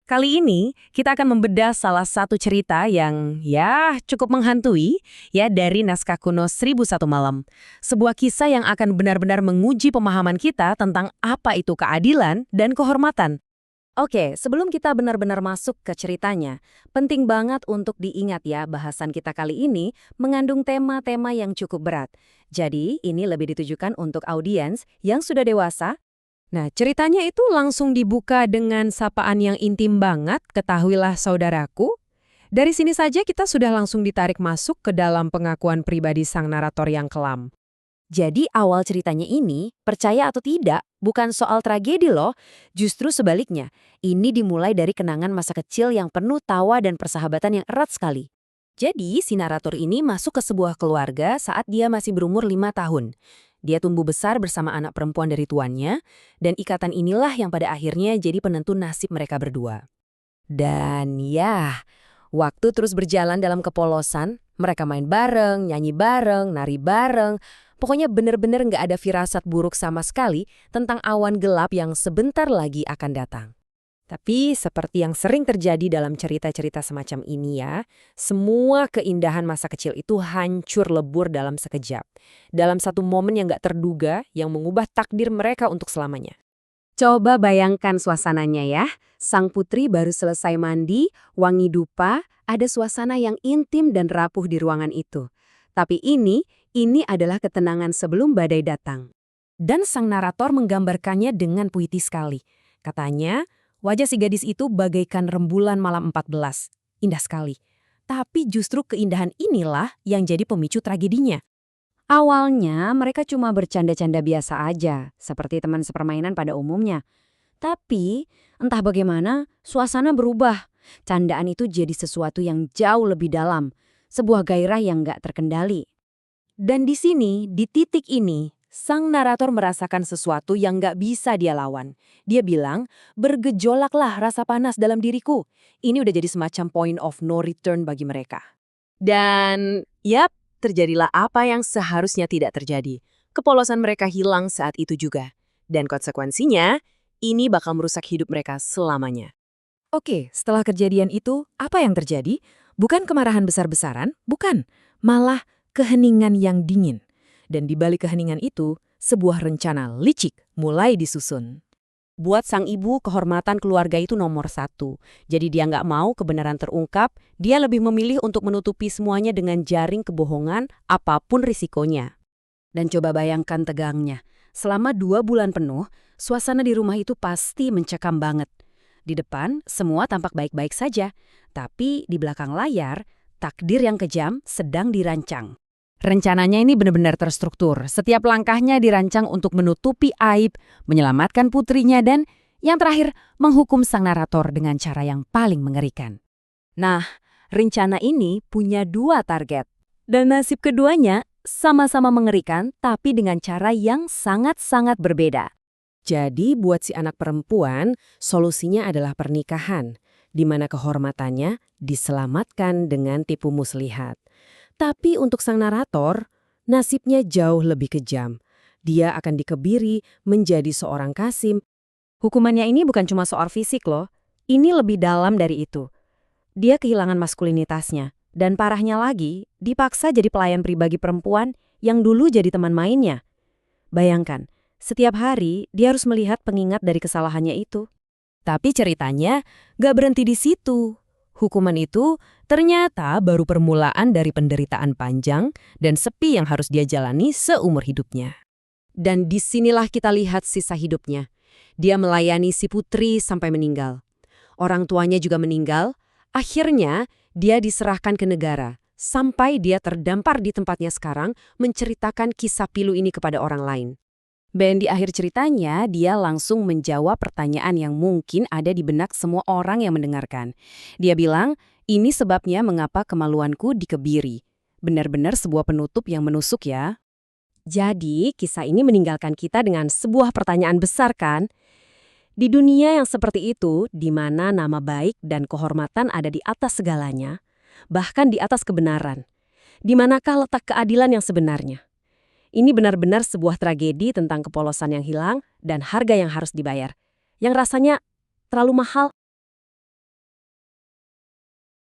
Kali ini kita akan membedah salah satu cerita yang cukup menghantui dari naskah kuno 1001 Malam. Sebuah kisah yang akan benar-benar menguji pemahaman kita tentang apa itu keadilan dan kehormatan. Oke, sebelum kita benar-benar masuk ke ceritanya, penting banget untuk diingat ya bahasan kita kali ini mengandung tema-tema yang cukup berat. Jadi, ini lebih ditujukan untuk audiens yang sudah dewasa. Nah, ceritanya itu langsung dibuka dengan sapaan yang intim banget, ketahuilah saudaraku. Dari sini saja kita sudah langsung ditarik masuk ke dalam pengakuan pribadi sang narator yang kelam. Jadi awal ceritanya ini, percaya atau tidak, bukan soal tragedi loh. Justru sebaliknya, ini dimulai dari kenangan masa kecil yang penuh tawa dan persahabatan yang erat sekali. Jadi, si narator ini masuk ke sebuah keluarga saat dia masih berumur 5 tahun. Dia tumbuh besar bersama anak perempuan dari tuannya, dan ikatan inilah yang pada akhirnya jadi penentu nasib mereka berdua. Dan waktu terus berjalan dalam kepolosan, mereka main bareng, nyanyi bareng, nari bareng. Pokoknya bener-bener nggak ada firasat buruk sama sekali tentang awan gelap yang sebentar lagi akan datang. Tapi seperti yang sering terjadi dalam cerita-cerita semacam ini semua keindahan masa kecil itu hancur lebur dalam sekejap. Dalam satu momen yang gak terduga yang mengubah takdir mereka untuk selamanya. Coba bayangkan suasananya ya. Sang putri baru selesai mandi, wangi dupa, ada suasana yang intim dan rapuh di ruangan itu. Tapi ini adalah ketenangan sebelum badai datang. Dan sang narator menggambarkannya dengan puitis sekali. Katanya, wajah si gadis itu bagaikan rembulan malam 14. Indah sekali. Tapi justru keindahan inilah yang jadi pemicu tragedinya. Awalnya mereka cuma bercanda-canda biasa aja, seperti teman sepermainan pada umumnya. Tapi entah bagaimana, suasana berubah. Candaan itu jadi sesuatu yang jauh lebih dalam. Sebuah gairah yang gak terkendali. Dan di sini, di titik ini, sang narator merasakan sesuatu yang gak bisa dia lawan. Dia bilang, bergejolaklah rasa panas dalam diriku. Ini udah jadi semacam point of no return bagi mereka. Dan, terjadilah apa yang seharusnya tidak terjadi. Kepolosan mereka hilang saat itu juga. Dan konsekuensinya, ini bakal merusak hidup mereka selamanya. Oke, setelah kejadian itu, apa yang terjadi? Bukan kemarahan besar-besaran, bukan. Malah keheningan yang dingin. Dan di balik keheningan itu, sebuah rencana licik mulai disusun. Buat sang ibu, kehormatan keluarga itu nomor 1. Jadi dia nggak mau kebenaran terungkap, dia lebih memilih untuk menutupi semuanya dengan jaring kebohongan, apapun risikonya. Dan coba bayangkan tegangnya. Selama 2 bulan penuh, suasana di rumah itu pasti mencekam banget. Di depan, semua tampak baik-baik saja. Tapi di belakang layar, takdir yang kejam sedang dirancang. Rencananya ini benar-benar terstruktur. Setiap langkahnya dirancang untuk menutupi aib, menyelamatkan putrinya, dan yang terakhir, menghukum sang narator dengan cara yang paling mengerikan. Nah, rencana ini punya 2 target. Dan nasib keduanya sama-sama mengerikan, tapi dengan cara yang sangat-sangat berbeda. Jadi, buat si anak perempuan, solusinya adalah pernikahan, di mana kehormatannya diselamatkan dengan tipu muslihat. Tapi untuk sang narator, nasibnya jauh lebih kejam. Dia akan dikebiri menjadi seorang kasim. Hukumannya ini bukan cuma soal fisik loh, ini lebih dalam dari itu. Dia kehilangan maskulinitasnya, dan parahnya lagi, dipaksa jadi pelayan pribadi perempuan yang dulu jadi teman mainnya. Bayangkan, setiap hari dia harus melihat pengingat dari kesalahannya itu. Tapi ceritanya gak berhenti di situ. Hukuman itu ternyata baru permulaan dari penderitaan panjang dan sepi yang harus dia jalani seumur hidupnya. Dan disinilah kita lihat sisa hidupnya. Dia melayani si putri sampai meninggal. Orang tuanya juga meninggal. Akhirnya dia diserahkan ke negara. Sampai dia terdampar di tempatnya sekarang menceritakan kisah pilu ini kepada orang lain. Dan di akhir ceritanya, dia langsung menjawab pertanyaan yang mungkin ada di benak semua orang yang mendengarkan. Dia bilang, ini sebabnya mengapa kemaluanku dikebiri. Benar-benar sebuah penutup yang menusuk ya. Jadi, kisah ini meninggalkan kita dengan sebuah pertanyaan besar kan? Di dunia yang seperti itu, di mana nama baik dan kehormatan ada di atas segalanya, bahkan di atas kebenaran, di manakah letak keadilan yang sebenarnya? Ini benar-benar sebuah tragedi tentang kepolosan yang hilang dan harga yang harus dibayar. Yang rasanya terlalu mahal